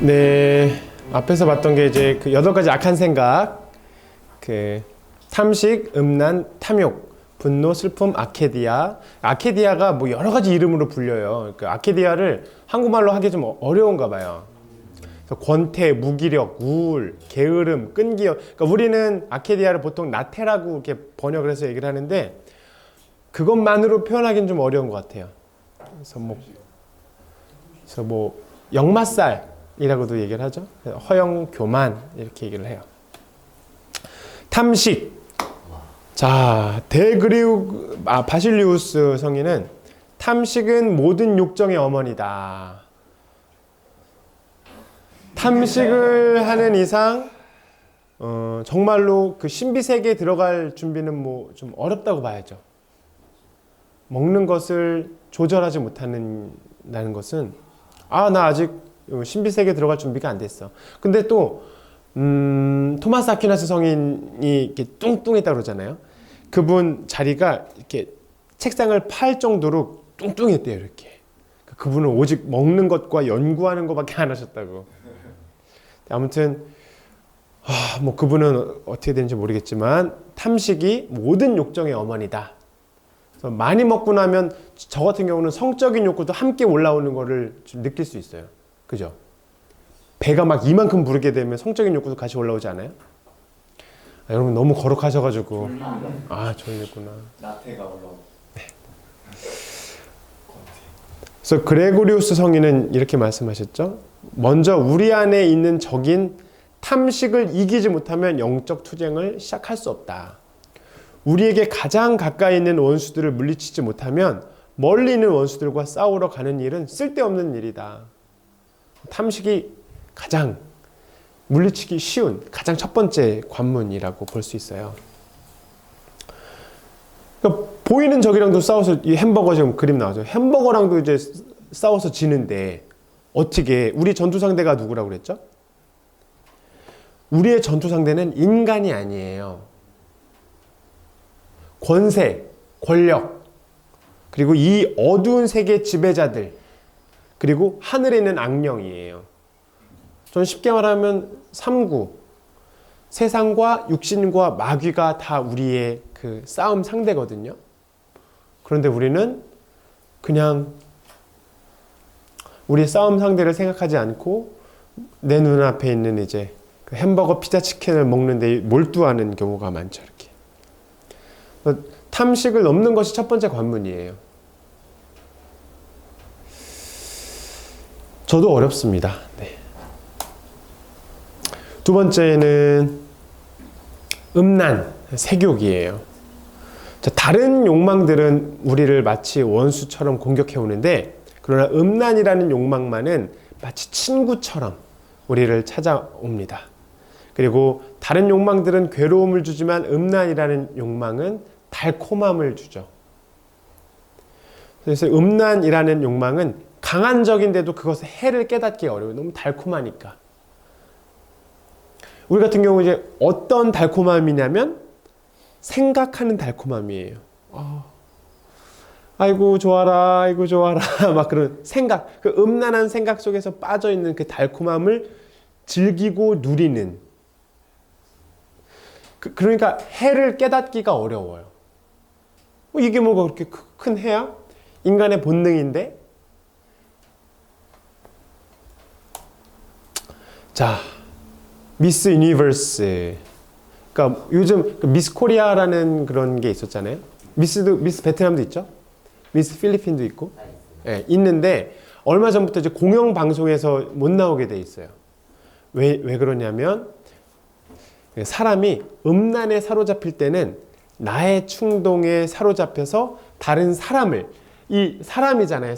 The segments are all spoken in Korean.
네, 앞에서 봤던 게 이제 그 8가지 악한 생각, 그 탐식, 음란, 탐욕, 분노, 슬픔, 아케디아. 아케디아가 뭐 여러 가지 이름으로 불려요. 그 아케디아를 한국말로 하기 좀 어려운가 봐요. 그래서 권태, 무기력, 우울, 게으름, 끈기역. 그러니까 우리는 아케디아를 보통 나태라고 이렇게 번역을 해서 얘기를 하는데 그것만으로 표현하기는 좀 어려운 것 같아요. 그래서 뭐 역마살이라고도 얘기를 하죠. 허영, 교만 이렇게 얘기를 해요. 탐식. 자, 바실리우스 성인은 탐식은 모든 욕정의 어머니다. 탐식을 하는 이상 정말로 그 신비세계에 들어갈 준비는 뭐 좀 어렵다고 봐야죠. 먹는 것을 조절하지 못하는 것은 나 아직 신비세계에 들어갈 준비가 안 됐어. 근데 또 토마스 아퀴나스 성인이 이렇게 뚱뚱했다고 그러잖아요. 그분 자리가 이렇게 책상을 팔 정도로 뚱뚱했대요, 이렇게. 그분은 오직 먹는 것과 연구하는 것밖에 안 하셨다고. 아무튼 뭐 그분은 어떻게 되는지 모르겠지만 탐식이 모든 욕정의 어머니다. 그래서 많이 먹고 나면 저 같은 경우는 성적인 욕구도 함께 올라오는 거를 좀 느낄 수 있어요. 그죠? 배가 막 이만큼 부르게 되면 성적인 욕구도 같이 올라오지 않아요? 여러분 너무 거룩하셔가지고 졸렸구나. 나태가 올라오고. 네. 그래서 그레고리우스 성인은 이렇게 말씀하셨죠. 먼저 우리 안에 있는 적인 탐식을 이기지 못하면 영적 투쟁을 시작할 수 없다. 우리에게 가장 가까이 있는 원수들을 물리치지 못하면 멀리 있는 원수들과 싸우러 가는 일은 쓸데없는 일이다. 탐식이 가장 물리치기 쉬운 가장 첫 번째 관문이라고 볼 수 있어요. 그러니까 보이는 적이랑도 싸워서 이 햄버거 지금 그림 나오죠. 햄버거랑도 이제 싸워서 지는데 어떻게 우리 전투 상대가 누구라고 그랬죠? 우리의 전투 상대는 인간이 아니에요. 권세, 권력, 그리고 이 어두운 세계의 지배자들, 그리고 하늘에 있는 악령이에요. 전 쉽게 말하면 삼구, 세상과 육신과 마귀가 다 우리의 그 싸움 상대거든요. 그런데 우리는 그냥 우리의 싸움 상대를 생각하지 않고 내 눈앞에 있는 이제 그 햄버거, 피자, 치킨을 먹는데 몰두하는 경우가 많죠. 이렇게. 탐식을 넘는 것이 첫 번째 관문이에요. 저도 어렵습니다. 네. 두 번째는 음란, 색욕이에요. 다른 욕망들은 우리를 마치 원수처럼 공격해 오는데 그러나 음란이라는 욕망만은 마치 친구처럼 우리를 찾아옵니다. 그리고 다른 욕망들은 괴로움을 주지만 음란이라는 욕망은 달콤함을 주죠. 그래서 음란이라는 욕망은 강한 적인데도 그것의 해를 깨닫기 어려워요. 너무 달콤하니까. 우리 같은 경우 이제 어떤 달콤함이냐면 생각하는 달콤함이에요. 아이고 좋아라, 아이고 좋아라 막 그런 생각, 그 음란한 생각 속에서 빠져 있는 그 달콤함을 즐기고 누리는. 그러니까 해를 깨닫기가 어려워요. 이게 뭐가 그렇게 큰 해야? 인간의 본능인데. 자, 미스 유니버스. 그러니까 요즘 미스 코리아라는 그런 게 있었잖아요. 미스 베트남도 있죠. 미스 필리핀도 있고. 네, 있는데 얼마 전부터 이제 공영 방송에서 못 나오게 돼 있어요. 왜 그러냐면 사람이 음란에 사로잡힐 때는 나의 충동에 사로잡혀서 다른 사람을, 이 사람이잖아요.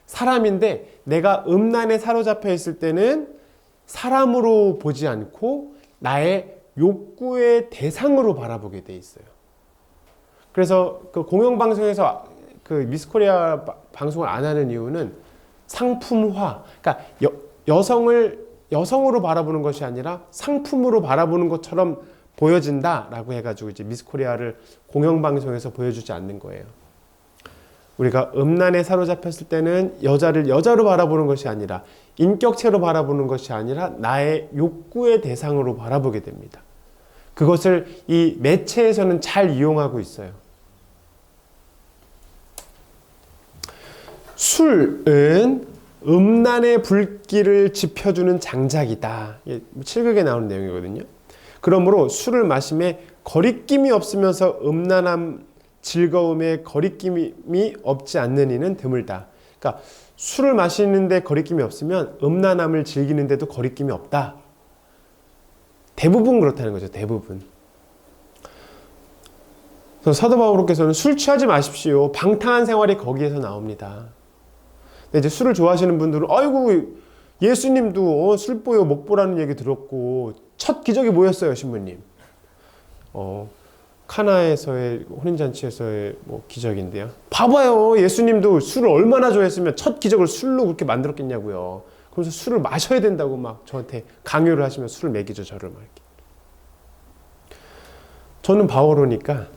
사람인데 내가 음란에 사로잡혀 있을 때는 사람으로 보지 않고 나의 욕구의 대상으로 바라보게 돼 있어요. 그래서 그 공영방송에서 그 미스코리아 방송을 안 하는 이유는 상품화, 그러니까 여성으로 바라보는 것이 아니라 상품으로 바라보는 것처럼 보여진다라고 해가지고 이제 미스코리아를 공영방송에서 보여주지 않는 거예요. 우리가 음란에 사로잡혔을 때는 여자를 여자로 바라보는 것이 아니라 인격체로 바라보는 것이 아니라 나의 욕구의 대상으로 바라보게 됩니다. 그것을 이 매체에서는 잘 이용하고 있어요. 술은 음란의 불길을 지펴주는 장작이다. 7극에 나오는 내용이거든요. 그러므로 술을 마심에 거리낌이 없으면서 음란함, 즐거움에 거리낌이 없지 않는 이는 드물다. 그러니까 술을 마시는데 거리낌이 없으면 음란함을 즐기는데도 거리낌이 없다. 대부분 그렇다는 거죠. 대부분. 그래서 사도 바울께서는 술 취하지 마십시오. 방탕한 생활이 거기에서 나옵니다. 근데 이제 술을 좋아하시는 분들은 아이고 예수님도 술 보여 목 보라는 얘기 들었고 첫 기적이 뭐였어요, 신부님? 카나에서의 혼인잔치에서의 뭐 기적인데요. 봐봐요, 예수님도 술을 얼마나 좋아했으면 첫 기적을 술로 그렇게 만들었겠냐고요. 그래서 술을 마셔야 된다고 막 저한테 강요를 하시면 술을 먹이죠, 저를 막 이렇게. 저는 바오로니까.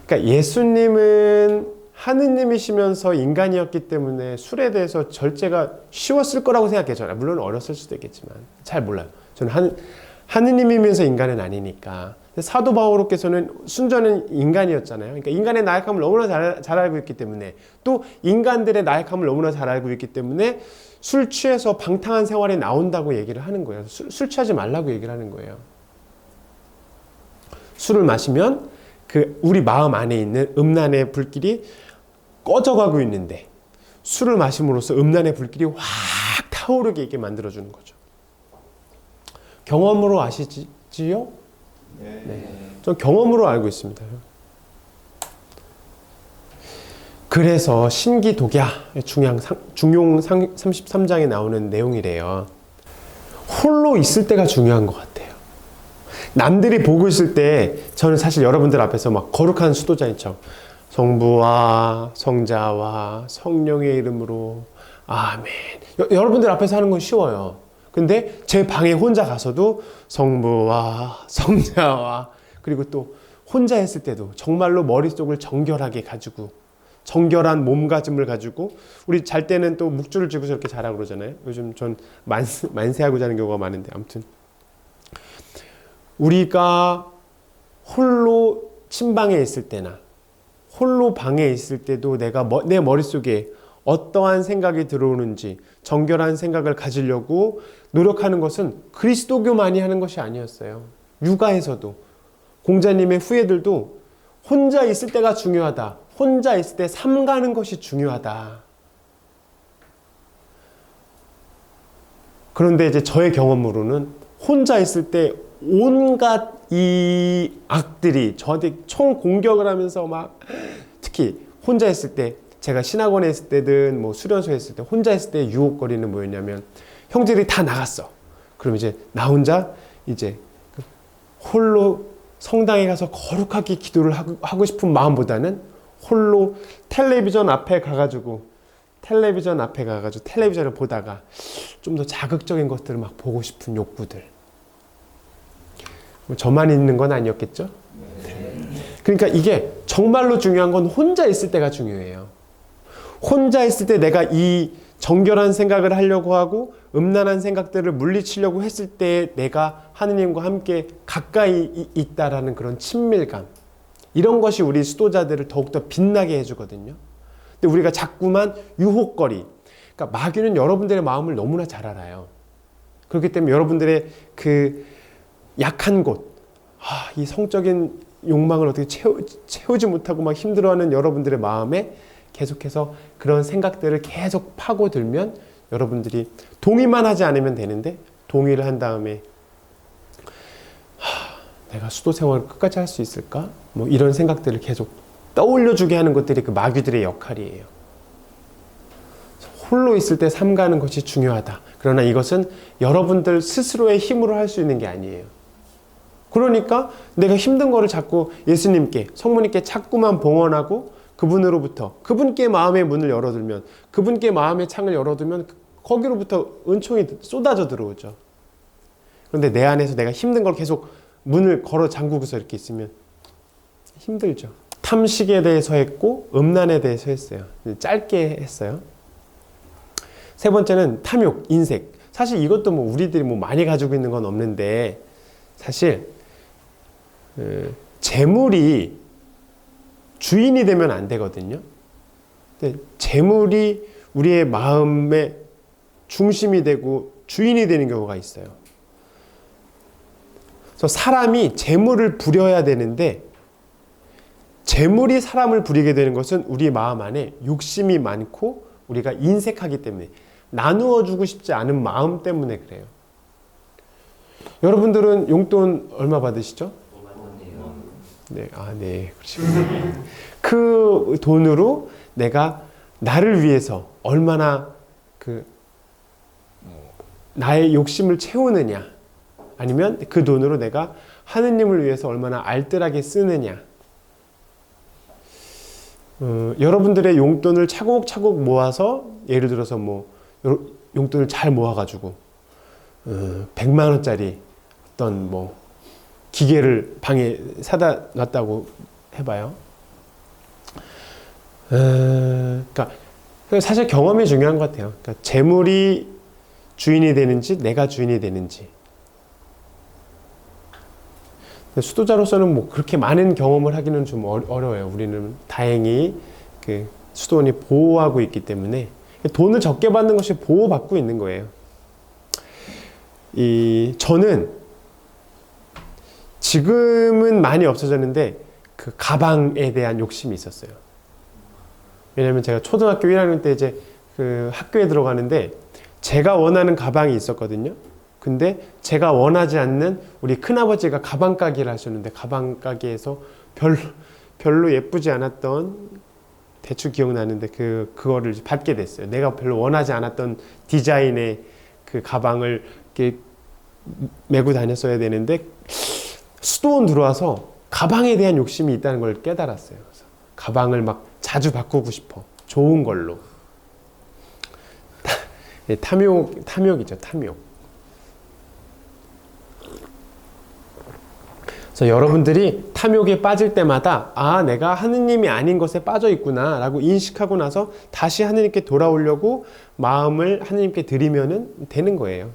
그러니까 예수님은 하느님이시면서 인간이었기 때문에 술에 대해서 절제가 쉬웠을 거라고 생각해요. 저는 물론 어렸을 수도 있겠지만 잘 몰라요. 저는 하느님이면서 인간은 아니니까. 사도 바오로께서는 순전한 인간이었잖아요. 그러니까 인간의 나약함을 너무나 잘 알고 있기 때문에 또 인간들의 나약함을 너무나 잘 알고 있기 때문에 술 취해서 방탕한 생활에 나온다고 얘기를 하는 거예요. 술 취하지 말라고 얘기를 하는 거예요. 술을 마시면 그 우리 마음 안에 있는 음란의 불길이 꺼져가고 있는데 술을 마심으로써 음란의 불길이 확 타오르게 있게 만들어주는 거죠. 경험으로 아시지요? 네. 전 경험으로 알고 있습니다. 그래서 신기독야 중용 33장에 나오는 내용이래요. 홀로 있을 때가 중요한 것 같아요. 남들이 보고 있을 때 저는 사실 여러분들 앞에서 막 거룩한 수도자인처럼 성부와 성자와 성령의 이름으로 아멘. 여러분들 앞에서 하는 건 쉬워요. 근데 제 방에 혼자 가서도 성부와 성자와 그리고 또 혼자 했을 때도 정말로 머릿속을 정결하게 가지고 정결한 몸가짐을 가지고 우리 잘 때는 또 묵주를 쥐고 저렇게 자라고 그러잖아요. 요즘 전 만세하고 자는 경우가 많은데 아무튼 우리가 홀로 침방에 있을 때나 홀로 방에 있을 때도 내가 내 머릿속에 어떠한 생각이 들어오는지 정결한 생각을 가지려고 노력하는 것은 그리스도교만이 하는 것이 아니었어요. 육아에서도 공자님의 후예들도 혼자 있을 때가 중요하다. 혼자 있을 때 삼가는 것이 중요하다. 그런데 이제 저의 경험으로는 혼자 있을 때 온갖 이 악들이 저한테 총 공격을 하면서 막 특히 혼자 있을 때 제가 신학원에 있을 때든 뭐 수련소에 있을 때 혼자 있을 때 유혹거리는 뭐였냐면 형제들이 다 나갔어. 그럼 이제 나 혼자 이제 홀로 성당에 가서 거룩하게 기도를 하고 싶은 마음보다는 홀로 텔레비전 앞에 가가지고 텔레비전을 보다가 좀 더 자극적인 것들을 막 보고 싶은 욕구들. 저만 있는 건 아니었겠죠? 그러니까 이게 정말로 중요한 건 혼자 있을 때가 중요해요. 혼자 있을 때 내가 이 정결한 생각을 하려고 하고 음란한 생각들을 물리치려고 했을 때 내가 하느님과 함께 가까이 있다라는 그런 친밀감. 이런 것이 우리 수도자들을 더욱더 빛나게 해주거든요. 근데 우리가 자꾸만 유혹거리. 그러니까 마귀는 여러분들의 마음을 너무나 잘 알아요. 그렇기 때문에 여러분들의 그 약한 곳, 이 성적인 욕망을 어떻게 채우지 못하고 막 힘들어하는 여러분들의 마음에 계속해서 그런 생각들을 계속 파고들면 여러분들이 동의만 하지 않으면 되는데 동의를 한 다음에 내가 수도 생활을 끝까지 할 수 있을까? 뭐 이런 생각들을 계속 떠올려주게 하는 것들이 그 마귀들의 역할이에요. 홀로 있을 때 삼가는 것이 중요하다. 그러나 이것은 여러분들 스스로의 힘으로 할 수 있는 게 아니에요. 그러니까 내가 힘든 거를 자꾸 예수님께, 성모님께 자꾸만 봉헌하고 그분으로부터, 그분께 마음의 문을 열어두면, 그분께 마음의 창을 열어두면 거기로부터 은총이 쏟아져 들어오죠. 그런데 내 안에서 내가 힘든 걸 계속 문을 걸어 잠그고서 이렇게 있으면 힘들죠. 탐식에 대해서 했고 음란에 대해서 했어요. 짧게 했어요. 세 번째는 탐욕, 인색. 사실 이것도 뭐 우리들이 뭐 많이 가지고 있는 건 없는데 사실 재물이 주인이 되면 안 되거든요. 근데 재물이 우리의 마음의 중심이 되고 주인이 되는 경우가 있어요. 그래서 사람이 재물을 부려야 되는데 재물이 사람을 부리게 되는 것은 우리 마음 안에 욕심이 많고 우리가 인색하기 때문에 나누어 주고 싶지 않은 마음 때문에 그래요. 여러분들은 용돈 얼마 받으시죠? 네, 네, 그러시군요. 그 돈으로 내가 나를 위해서 얼마나 나의 욕심을 채우느냐, 아니면 그 돈으로 내가 하느님을 위해서 얼마나 알뜰하게 쓰느냐. 여러분들의 용돈을 차곡차곡 모아서 예를 들어서 뭐 용돈을 잘 모아가지고 100만 원짜리 어떤 뭐 기계를 방에 사다 놨다고 해봐요. 그러니까 사실 경험이 중요한 것 같아요. 그러니까 재물이 주인이 되는지 내가 주인이 되는지. 수도자로서는 뭐 그렇게 많은 경험을 하기는 좀 어려워요. 우리는 다행히 그 수도원이 보호하고 있기 때문에 돈을 적게 받는 것이 보호받고 있는 거예요. 저는 지금은 많이 없어졌는데 그 가방에 대한 욕심이 있었어요. 왜냐면 제가 초등학교 1학년 때 이제 그 학교에 들어가는데 제가 원하는 가방이 있었거든요. 근데 제가 원하지 않는 우리 큰아버지가 가방 가게를 하셨는데 가방 가게에서 별로 예쁘지 않았던, 대충 기억나는데 그거를 받게 됐어요. 내가 별로 원하지 않았던 디자인의 그 가방을 이렇게 메고 다녔어야 되는데 수도원 들어와서 가방에 대한 욕심이 있다는 걸 깨달았어요. 그래서 가방을 막 자주 바꾸고 싶어. 좋은 걸로. 탐욕이죠, 탐욕. 그래서 여러분들이 탐욕에 빠질 때마다 내가 하느님이 아닌 것에 빠져 있구나 라고 인식하고 나서 다시 하느님께 돌아오려고 마음을 하느님께 드리면 되는 거예요.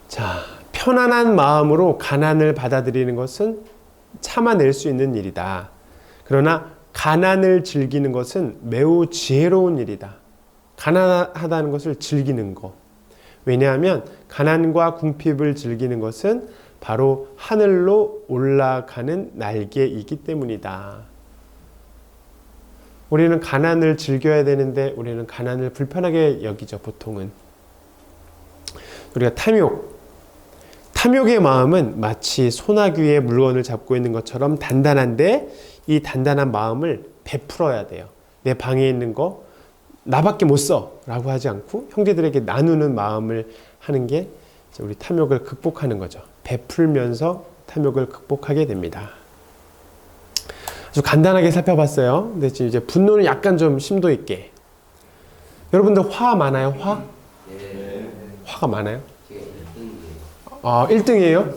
자, 편안한 마음으로 가난을 받아들이는 것은 참아낼 수 있는 일이다. 그러나 가난을 즐기는 것은 매우 지혜로운 일이다. 가난하다는 것을 즐기는 것. 왜냐하면 가난과 궁핍을 즐기는 것은 바로 하늘로 올라가는 날개이기 때문이다. 우리는 가난을 즐겨야 되는데 우리는 가난을 불편하게 여기죠, 보통은. 우리가 탐욕의 마음은 마치 소나귀의 물건을 잡고 있는 것처럼 단단한데 이 단단한 마음을 베풀어야 돼요. 내 방에 있는 거 나밖에 못 써 라고 하지 않고 형제들에게 나누는 마음을 하는 게 우리 탐욕을 극복하는 거죠. 베풀면서 탐욕을 극복하게 됩니다. 아주 간단하게 살펴봤어요. 근데 이제 분노는 약간 좀 심도 있게. 여러분들 화 많아요? 화? 네. 화가 많아요? 1등이에요?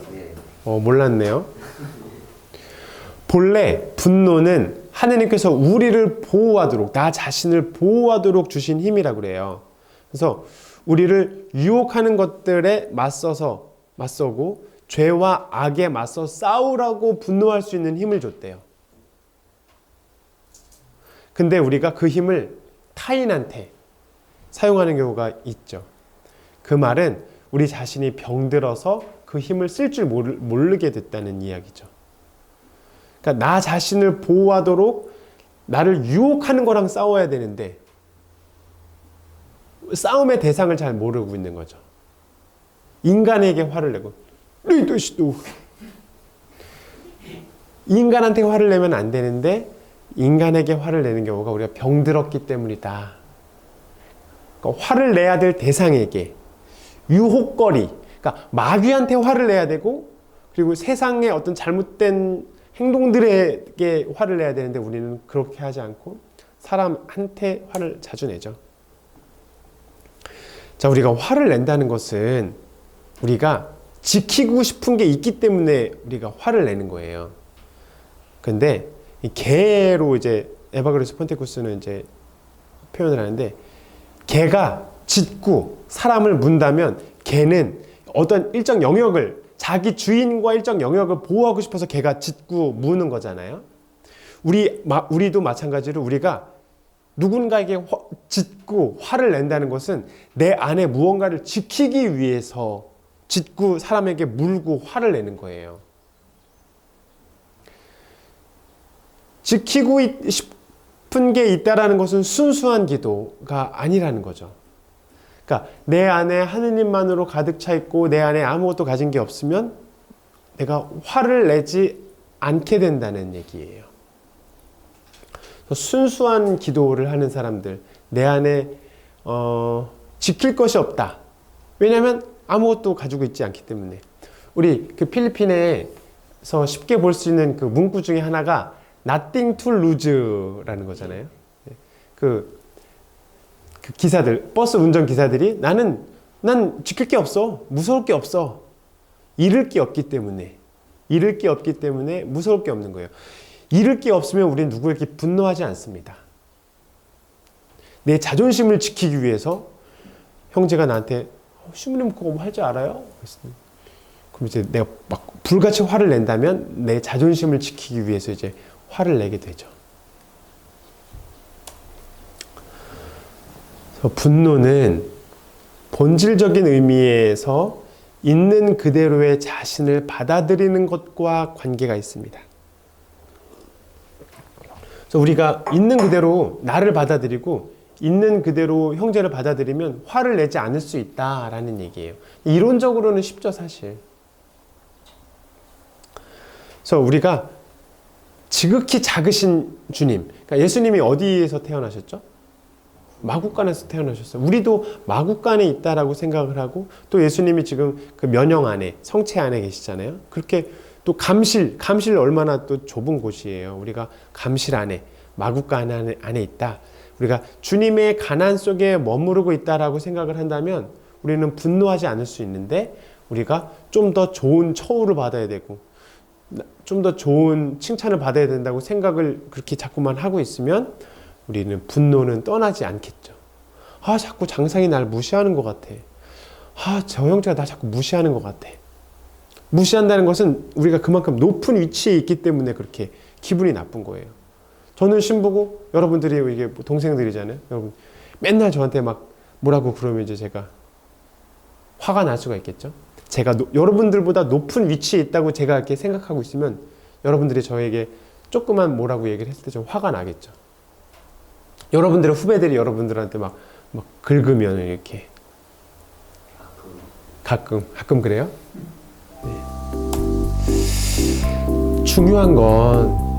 몰랐네요. 본래 분노는 하느님께서 우리를 보호하도록, 나 자신을 보호하도록 주신 힘이라고 그래요. 그래서 우리를 유혹하는 것들에 맞서고 죄와 악에 맞서 싸우라고 분노할 수 있는 힘을 줬대요. 근데 우리가 그 힘을 타인한테 사용하는 경우가 있죠. 그 말은 우리 자신이 병들어서 그 힘을 쓸 줄 모르게 됐다는 이야기죠. 그러니까 나 자신을 보호하도록 나를 유혹하는 거랑 싸워야 되는데 싸움의 대상을 잘 모르고 있는 거죠. 인간에게 화를 내고 인간한테 화를 내면 안 되는데 인간에게 화를 내는 경우가 우리가 병들었기 때문이다. 그러니까 화를 내야 될 대상에게 유혹거리, 그러니까 마귀한테 화를 내야 되고 그리고 세상의 어떤 잘못된 행동들에게 화를 내야 되는데 우리는 그렇게 하지 않고 사람한테 화를 자주 내죠. 자, 우리가 화를 낸다는 것은 우리가 지키고 싶은 게 있기 때문에 우리가 화를 내는 거예요. 근데 이 개로 이제 에바그리스 폰테쿠스는 이제 표현을 하는데, 개가 짖고 사람을 문다면 개는 어떤 일정 영역을, 자기 주인과 일정 영역을 보호하고 싶어서 개가 짖고 무는 거잖아요. 우리도 마찬가지로 우리가 누군가에게 짖고 화를 낸다는 것은 내 안에 무언가를 지키기 위해서 짖고 사람에게 물고 화를 내는 거예요. 지키고 싶은 게 있다라는 것은 순수한 기도가 아니라는 거죠. 그러니까 내 안에 하느님만으로 가득 차 있고 내 안에 아무것도 가진 게 없으면 내가 화를 내지 않게 된다는 얘기예요. 순수한 기도를 하는 사람들, 내 안에 지킬 것이 없다. 왜냐하면 아무것도 가지고 있지 않기 때문에. 우리 그 필리핀에서 쉽게 볼 수 있는 그 문구 중에 하나가 nothing to lose라는 거잖아요. 그 기사들, 버스 운전 기사들이 난 지킬 게 없어, 무서울 게 없어, 잃을 게 없기 때문에 무서울 게 없는 거예요. 잃을 게 없으면 우리는 누구에게 분노하지 않습니다. 내 자존심을 지키기 위해서 형제가 나한테 신부님 그거 할 줄 알아요? 그럼 이제 내가 막 불같이 화를 낸다면 내 자존심을 지키기 위해서 이제 화를 내게 되죠. 그래서 분노는 본질적인 의미에서 있는 그대로의 자신을 받아들이는 것과 관계가 있습니다. 그래서 우리가 있는 그대로 나를 받아들이고 있는 그대로 형제를 받아들이면 화를 내지 않을 수 있다라는 얘기예요. 이론적으로는 쉽죠, 사실. 그래서 우리가 지극히 작으신 주님, 그러니까 예수님이 어디에서 태어나셨죠? 마구간에서 태어나셨어요. 우리도 마구간에 있다라고 생각을 하고, 또 예수님이 지금 그 면형 안에, 성체 안에 계시잖아요. 그렇게 또 감실 얼마나 또 좁은 곳이에요. 우리가 감실 안에, 마구간 안에 있다. 우리가 주님의 가난 속에 머무르고 있다라고 생각을 한다면 우리는 분노하지 않을 수 있는데, 우리가 좀 더 좋은 처우를 받아야 되고 좀 더 좋은 칭찬을 받아야 된다고 생각을 그렇게 자꾸만 하고 있으면 우리는 분노는 떠나지 않겠죠. 자꾸 장상이 날 무시하는 것 같아. 저 형제가 나 자꾸 무시하는 것 같아. 무시한다는 것은 우리가 그만큼 높은 위치에 있기 때문에 그렇게 기분이 나쁜 거예요. 저는 신부고 여러분들이 이게 동생들이잖아요. 여러분 맨날 저한테 막 뭐라고 그러면 이제 제가 화가 날 수가 있겠죠. 제가 여러분들보다 높은 위치에 있다고 제가 이렇게 생각하고 있으면 여러분들이 저에게 조그만 뭐라고 얘기를 했을 때 좀 화가 나겠죠. 여러분들의 후배들이 여러분들한테 막 긁으면 이렇게 가끔 그래요. 네. 중요한 건